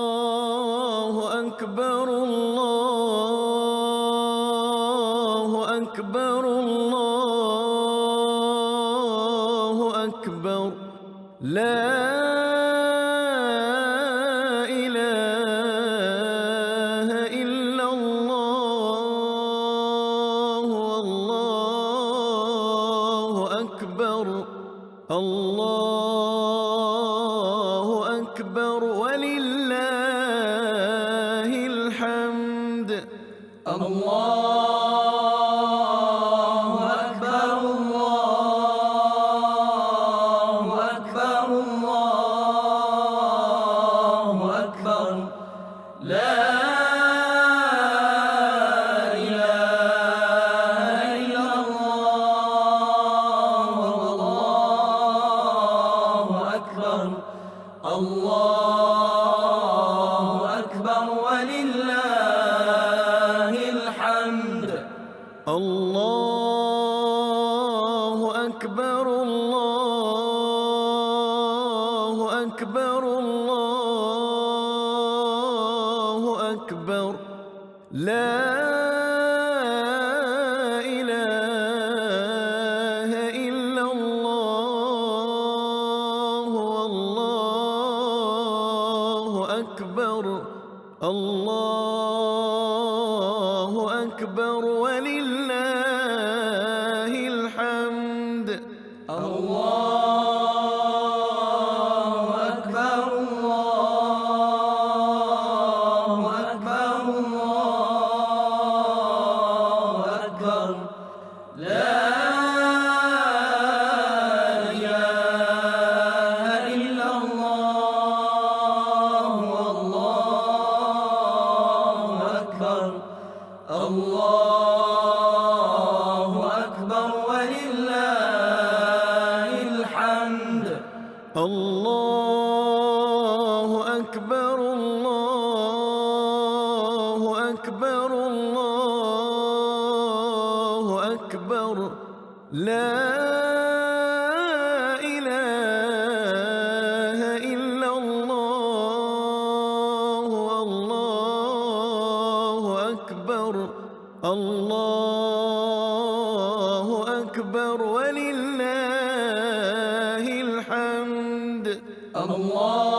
الله أكبر الله أكبر الله أكبر لا إله إلا الله والله أكبر الله أكبر ولله الحمد الله أكبر الله أكبر الله أكبر لا إله إلا الله والله أكبر الله أكبر ولله الحمد الله أكبر الله أكبر الله أكبر لا إله إلا الله والله أكبر الله أكبر ولله الحمد الله أكبر الله أكبر الله أكبر لا إله إلا الله والله أكبر الله أكبر ولله الحمد الله أكبر الله أكبر الله أكبر لا إله إلا الله والله أكبر الله أكبر ولله الحمد الله